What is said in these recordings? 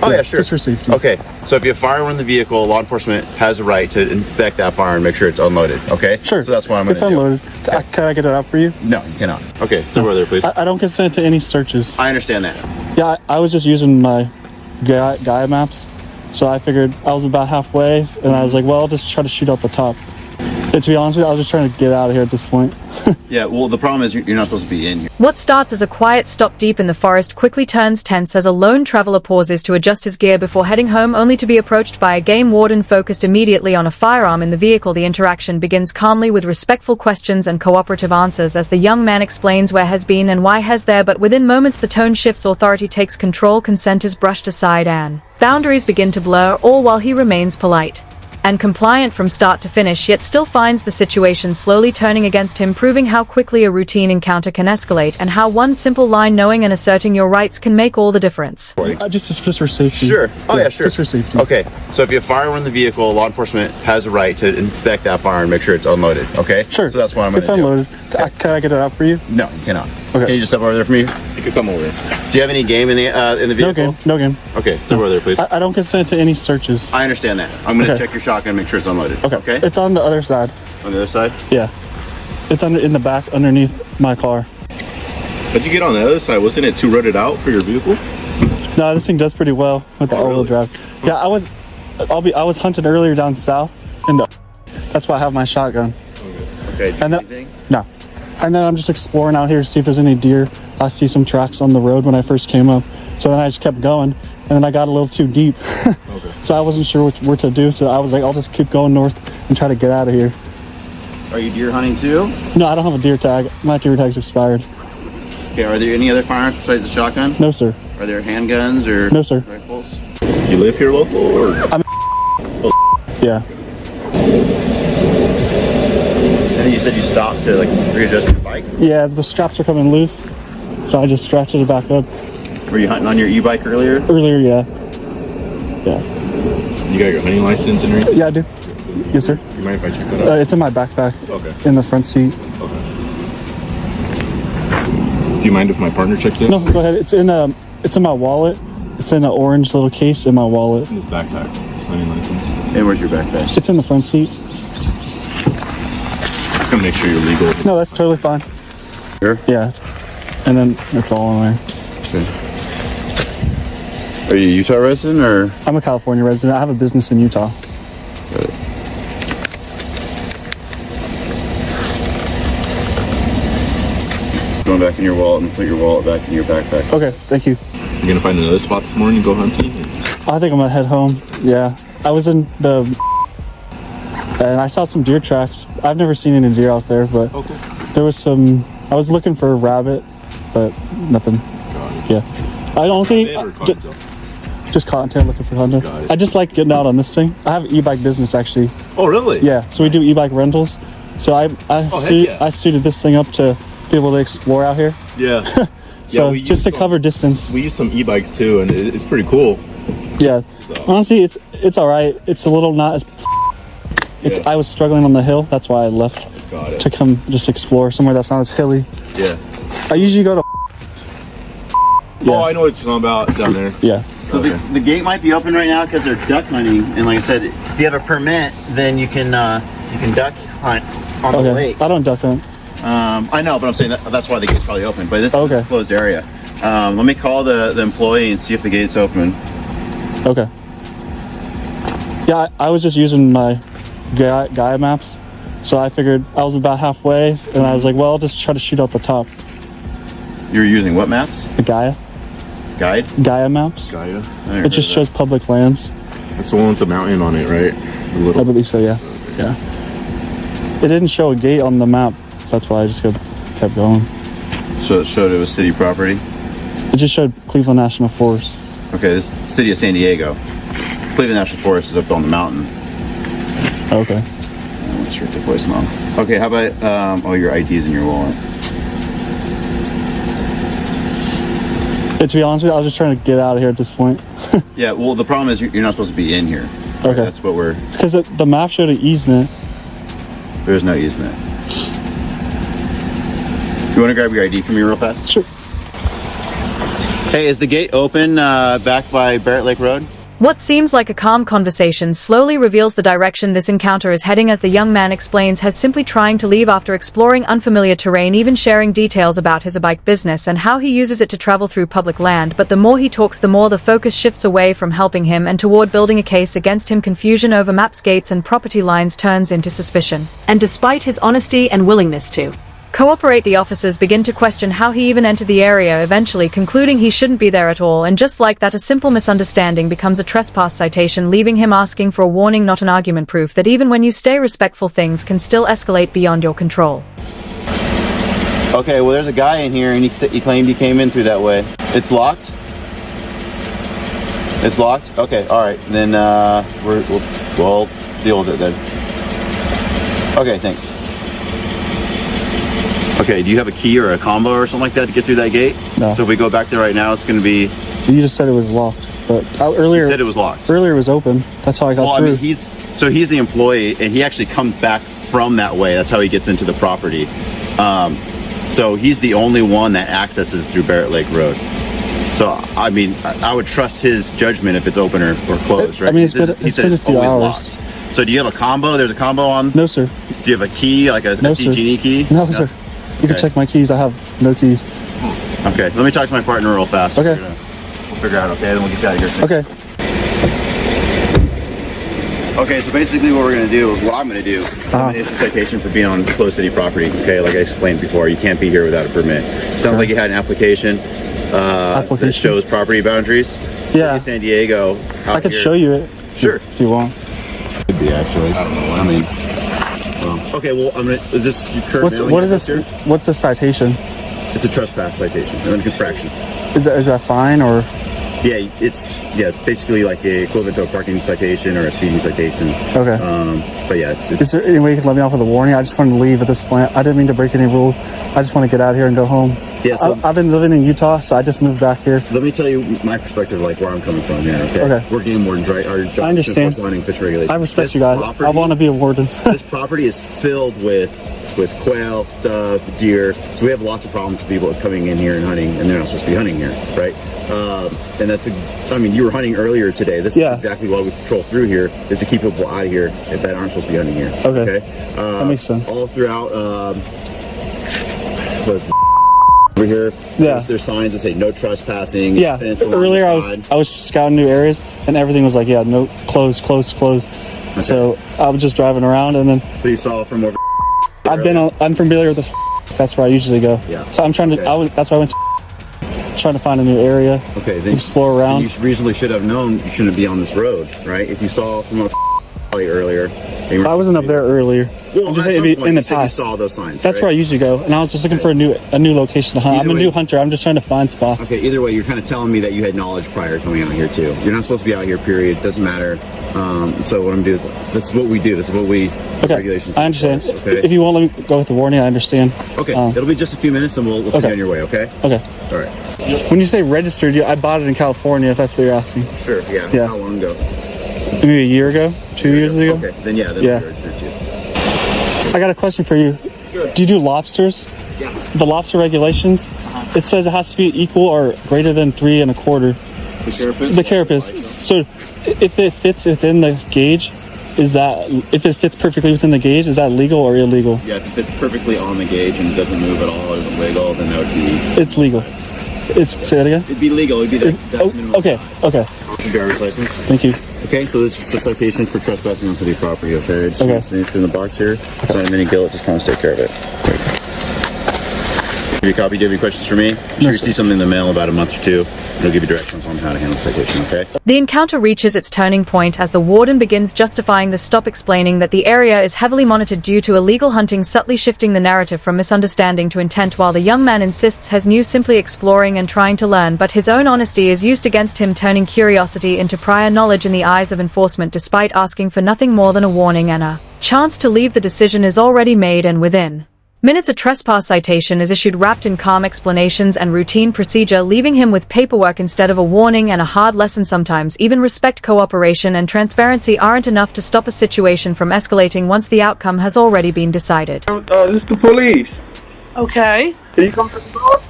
Oh yeah, sure. Just for safety. Okay, so if you have firearm in the vehicle, law enforcement has a right to inspect that firearm and make sure it's unloaded, okay? Sure. So that's what I'm going to do. It's unloaded. Okay. Can I get it out for you? No, you cannot. Okay, so over there, please. I don't consent to any searches. I understand that. Yeah, I was just using my Gaia maps, so I figured I was about halfway, and I was like, well, I'll just try to shoot out the top. And to be honest with you, I was just trying to get out of here at this point. Yeah, well, the problem is you're not supposed to be in here. What starts as a quiet stop deep in the forest quickly turns tense as a lone traveler pauses to adjust his gear before heading home, only to be approached by a game warden focused immediately on a firearm in the vehicle. The interaction begins calmly with respectful questions and cooperative answers as the young man explains where has been and why has there, but within moments the tone shifts, authority takes control, consent is brushed aside, and boundaries begin to blur, all while he remains polite and compliant from start to finish, yet still finds the situation slowly turning against him, proving how quickly a routine encounter can escalate and how one simple line, knowing and asserting your rights, can make all the difference. Just for safety. Sure. Oh yeah, sure. Just for safety. Okay, so if you have firearm in the vehicle, law enforcement has a right to inspect that firearm and make sure it's unloaded, okay? Sure. So that's what I'm going to do. It's unloaded. Okay. Can I get it out for you? No, you cannot. Okay. Can you just step over there for me? You can come over. Do you have any game in the vehicle? No game. Okay, step over there, please. I don't consent to any searches. I understand that. I'm going to Okay. check your shotgun and make sure it's unloaded. Okay. It's on the other side. On the other side? Yeah. It's in the back underneath my car. How'd you get on the other side? Wasn't it too rutted out for your vehicle? No, this thing does pretty well with the all-wheel drive. Yeah, I was hunting earlier down south, and that's why I have my shotgun. Okay. And then, no. And then I'm just exploring out here to see if there's any deer. I see some tracks on the road when I first came up. So then I just kept going, and then I got a little too deep. So I wasn't sure what to do, so I was like, I'll just keep going north and try to get out of here. Are you deer hunting too? No, I don't have a deer tag. My deer tag's expired. Okay, are there any other firearms besides the shotgun? No, sir. Are there handguns or No, sir. rifles? You live here local or? Yeah. And you said you stopped to like readjust your bike? Yeah, the straps are coming loose, so I just strapped it back up. Were you hunting on your e-bike earlier? Earlier, yeah. Yeah. You got your hunting license and everything? Yeah, I do. Yes, sir. You mind if I check that out? It's in my backpack. Okay. In the front seat. Okay. Do you mind if my partner checks in? No, go ahead. It's in my wallet. It's in an orange little case in my wallet. In his backpack. His hunting license. And where's your backpack? It's in the front seat. Just gonna make sure you're legal. No, that's totally fine. Sure. Yeah. And then it's all in there. Okay. Are you a Utah resident or? I'm a California resident. I have a business in Utah. Going back in your wallet and put your wallet back in your backpack. Okay, thank you. You're gonna find another spot this morning and go hunting? I think I'm gonna head home. Yeah. I was in the and I saw some deer tracks. I've never seen any deer out there, but there was some. I was looking for a rabbit, but nothing. Yeah. I don't think just cottontail looking for hunter. I just like getting out on this thing. I have an e-bike business actually. Oh really? Yeah. So we do e-bike rentals. So I suited this thing up to be able to explore out here. Yeah. So yeah, just to cover distance. We use some e-bikes too, and it's pretty cool. Yeah. So. Honestly, it's all right. It's a little not as. I was struggling on the hill. That's why I left to come just explore somewhere that's not as hilly. Yeah. I usually go to. Yeah. Oh, I know what you're talking about down there. Yeah. So the gate might be open right now because they're duck hunting, and like I said, if you have a permit, then you can duck hunt on the lake. I don't duck hunt. I know, but I'm saying that's why the gate's probably open. But this is a closed area. Let me call the employee and see if the gate's open. Okay. Yeah, I was just using my Gaia maps, so I figured I was about halfway, and I was like, well, I'll just try to shoot out the top. You're using what maps? The Gaia. Guide? Gaia maps. Gaia. It just shows public lands. That's the one with the mountain on it, right? I believe so, yeah. Yeah. It didn't show a gate on the map, so that's why I just kept going. So it showed it was city property? It just showed Cleveland National Forest. Okay, this is the city of San Diego. Cleveland National Forest is up on the mountain. Okay. What's your voicemail? Okay, how about all your IDs in your wallet? To be honest with you, I was just trying to get out of here at this point. Yeah, well, the problem is you're not supposed to be in here. Okay. That's what we're... Because the map showed an easement. There's no easement. You want to grab your ID from me real fast? Sure. Hey, is the gate open back by Barrett Lake Road? What seems like a calm conversation slowly reveals the direction this encounter is heading as the young man explains has simply trying to leave after exploring unfamiliar terrain, even sharing details about his ebike business and how he uses it to travel through public land. But the more he talks, the more the focus shifts away from helping him and toward building a case against him. Confusion over maps, gates and property lines turns into suspicion. And despite his honesty and willingness to cooperate, the officers begin to question how he even entered the area, eventually concluding he shouldn't be there at all. And just like that, a simple misunderstanding becomes a trespass citation, leaving him asking for a warning, not an argument. Proof that even when you stay respectful, things can still escalate beyond your control. Okay, well there's a guy in here and he claimed he came in through that way. It's locked? It's locked? Okay, alright. Then we'll deal with it then. Okay, thanks. Okay, do you have a key or a combo or something like that to get through that gate? No. So if we go back there right now, it's going to be... You just said it was locked, but earlier... You said it was locked. Earlier it was open. That's how I got through. I mean, he's the employee, and he actually comes back from that way. That's how he gets into the property. So he's the only one that accesses through Barrett Lake Road. So, I mean, I would trust his judgment if it's open or closed, right? I mean, it's been a few hours. Locked. So do you have a combo? There's a combo on? No, sir. Do you have a key, like a no, SDG key? No, sir. You can check my keys. I have no keys. Okay, let me talk to my partner real fast. Okay. We'll figure out, okay? Then we'll get you out of here. Okay. Okay, so basically what we're going to do, what I'm going to do, I'm going to issue a citation for being on closed city property. Okay, like I explained before, you can't be here without a permit. Sounds like you had an application that shows property boundaries. Yeah. San Diego. I could show you it. Sure. If you want. Could be actually. I don't know. I mean. Okay, well, is this your current what is this? Here? What's the citation? It's a trespass citation, an infraction. Is that fine or? Yeah, it's basically like a equivalent to a parking citation or a speeding citation. Okay. But yeah, it's Is there any way you can let me off with a warning? I just wanted to leave at this point. I didn't mean to break any rules. I just want to get out of here and go home. Yeah, so I've been living in Utah, so I just moved back here. Let me tell you my perspective, like where I'm coming from here. Okay. We're game wardens, right? Our job I understand. is hunting, fish regulations. I respect you guys. I want to be a warden. This property is filled with quail, dove, deer. So we have lots of problems with people coming in here and hunting, and they're not supposed to be hunting here, right? And that's, I mean, you were hunting earlier today. This is exactly why we patrol through here, is to keep people out of here that aren't supposed to be hunting here. Okay. That makes sense. All throughout, over here, there's signs that say no trespassing. Yeah. Earlier I was scouting new areas, and everything was like, no, close. Okay. So I was just driving around, and then. So you saw from over. I'm familiar with this. That's where I usually go. Yeah. So I'm trying to. That's why I went to. Trying to find a new area. Okay. Then explore around. You reasonably should have known you shouldn't be on this road, right? If you saw from earlier. I wasn't up there earlier. Well, I'm just in the past. You saw those signs. That's where I usually go, and I was just looking for a new location to hunt. I'm a new hunter. I'm just trying to find spots. Okay. Either way, you're kind of telling me that you had knowledge prior to coming out here too. You're not supposed to be out here. Period. Doesn't matter. So what I'm doing is this is what we do. This is what we. Okay. Regulations. I understand. Okay. If you won't let me go with the warning, I understand. Okay. It'll be just a few minutes, and we'll send you on your way. Okay. Okay. All right. When you say registered, I bought it in California. If that's what you're asking. Sure. Yeah. How long ago? Maybe a year ago, 2 years ago. Okay. Then we'll register too. I got a question for you. Sure. Do you do lobsters? Yeah. The lobster regulations. It says it has to be equal or greater than 3 1/4. The carapace. So, if it fits within the gauge, if it fits perfectly within the gauge, is that legal or illegal? Yeah, if it's perfectly on the gauge and doesn't move at all or isn't wiggle, then that would be. It's legal. Say that again. It'd be legal. It'd be the exact minimum okay. size. Okay. Your driver's license. Thank you. Okay, so this is a citation for trespassing on city property. Okay. Just okay. in the box here. It's not a mini guilt. Just promise to take care of it. Great. Give you a copy. Do you have any questions for me? You should receive something in the mail in about a month or two. It'll give you directions on how to handle the citation, okay? The encounter reaches its turning point as the warden begins justifying the stop, explaining that the area is heavily monitored due to illegal hunting, subtly shifting the narrative from misunderstanding to intent, while the young man insists has new simply exploring and trying to learn, but his own honesty is used against him, turning curiosity into prior knowledge in the eyes of enforcement. Despite asking for nothing more than a warning and a chance to leave, the decision is already made, and within minutes a trespass citation is issued wrapped in calm explanations and routine procedure, leaving him with paperwork instead of a warning and a hard lesson. Sometimes even respect, cooperation and transparency aren't enough to stop a situation from escalating once the outcome has already been decided. This is the police. Okay. Can you come to the door?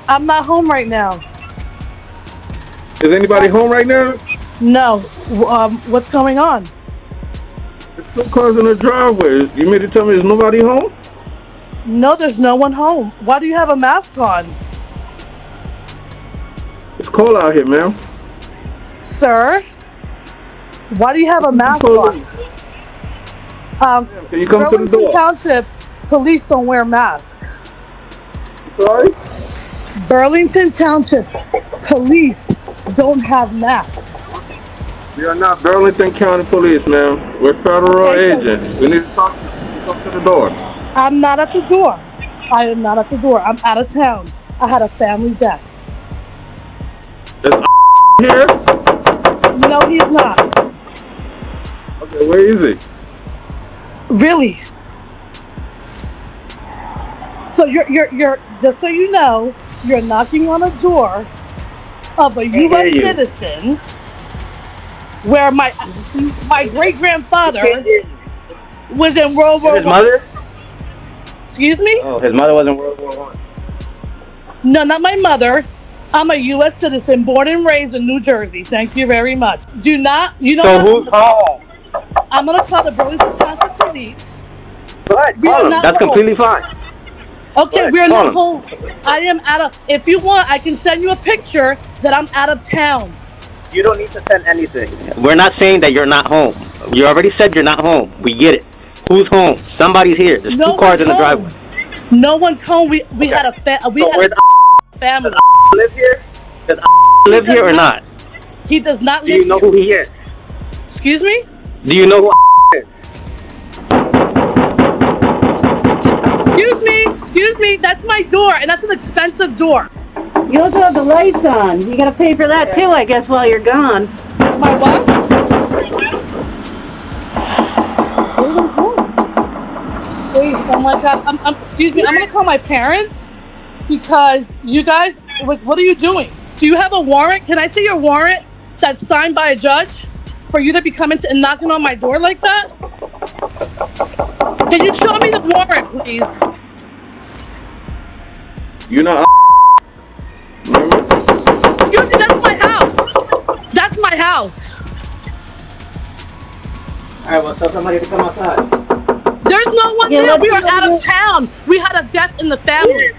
I'm not home right now. Is anybody home right now? No. What's going on? There's two cars in the driveway. You mean to tell me there's nobody home? No, there's no one home. Why do you have a mask on? It's cold out here, ma'am. Sir? Why do you have a mask on? Can you come to the Burlington door? Township police don't wear masks. Sorry? Burlington Township police don't have masks. We are not Burlington County Police, ma'am. We're federal Okay, so- agents. We need to talk to you. Come to the door. I'm not at the door. I am not at the door. I'm out of town. I had a family death. Is here? No, he's not. Okay, where is he? Really? So you're just so you know, you're knocking on a door of a U.S. citizen where my great-grandfather was in World War I. His mother? Excuse me? Oh, his mother was in World War I. No, not my mother. I'm a U.S. citizen, born and raised in New Jersey. Thank you very much. Do not, you know So what? who's home? I'm going to call the Burlington Township Police. Go ahead, We are call him. not That's home. completely fine. Okay, Right, we are call not him. home. I am out of, if you want, I can send you a picture that I'm out of town. You don't need to send anything. We're not saying that you're not home. You already said you're not home. We get it. Who's home? Somebody's here. There's No two cars one's in the home. driveway. No one's home. We had a Where's family. live here? Does live here or not? He does not Do live you know here. who he is? Excuse me? Do you know who is? Excuse me, that's my door, and that's an expensive door. You also have the lights on. You gotta pay for that too, I guess, while you're gone. My what? What are they doing? Wait, oh my God, excuse me, I'm gonna call my parents because you guys, like, what are you doing? Do you have a warrant? Can I see your warrant that's signed by a judge for you to be coming to and knocking on my door like that? Can you show me the warrant, please? You know. Excuse me, that's my house. That's my house. Alright, well, tell somebody to come outside. There's no one Yeah, there. let's We are go. out of town. We had a death in the family.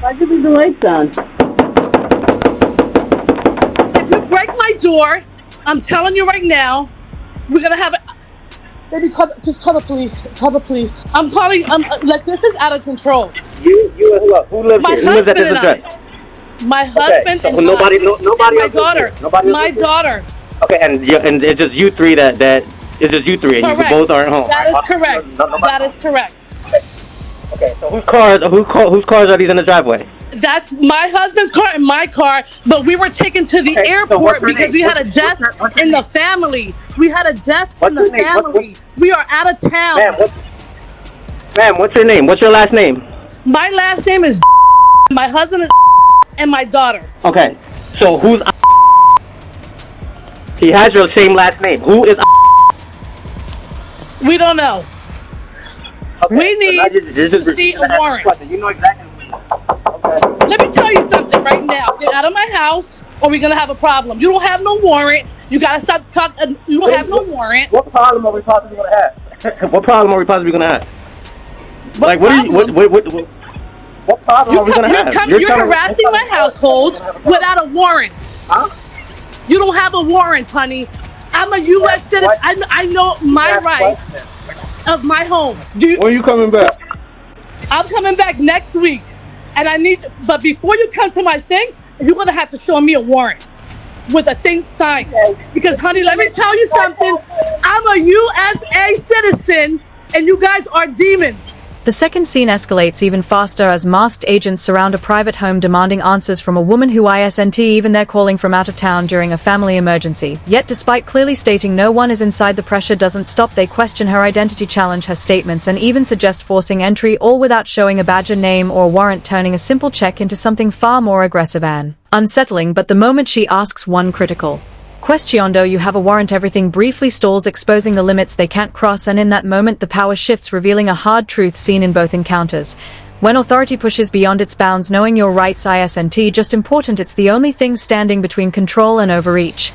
Why'd you leave the lights on? If you break my door, I'm telling you right now, we're gonna have it. Baby, just call the police. Call the police. I'm calling. Like, this is out of control. You who lives My here? Who lives at husband this and I. address? My husband so and nobody I. nobody And my else lives daughter. here? Nobody else My lives here? daughter. Okay, and it's just you three that it's just you three, and you Correct. both aren't home. That is right? correct. Nobody That is correct. Okay, so whose cars are these in the driveway? That's my husband's car and my car, but we were taken to the Okay, so airport what's her because name? we had a What's death her in the name? family. We had a death What's in the her name? family. We are out of town. Ma'am, what's your name? What's your last name? My last name is my husband is and my daughter. Okay, so who's he has your same last name. Who is We don't know. okay, We need to see a warrant. You know exactly who he is. Okay. Let me tell you something right now. Get out of my house or we're going to have a problem. You don't have no warrant. You got to stop talking. You don't have no warrant. What problem are we possibly going to have? What problem are we possibly going to have? What problem are we going to have? You're harassing my household without a warrant. Huh? You don't have a warrant, honey. I'm a U.S. citizen. I know my rights of my home. When are you coming back? I'm coming back next week. And but before you come to my thing, you're going to have to show me a warrant with a thing signed. Because, honey, let me tell you something. I'm a USA citizen, and you guys are demons. The second scene escalates even faster as masked agents surround a private home demanding answers from a woman who isn't even there, calling from out of town during a family emergency. Yet despite clearly stating no one is inside, the pressure doesn't stop. They question her identity, challenge her statements, and even suggest forcing entry, all without showing a badge, a name, or a warrant, turning a simple check into something far more aggressive and unsettling. But the moment she asks one critical question, do you have a warrant, everything briefly stalls, exposing the limits they can't cross, and in that moment the power shifts, revealing a hard truth seen in both encounters. When authority pushes beyond its bounds, knowing your rights isn't just important, it's the only thing standing between control and overreach.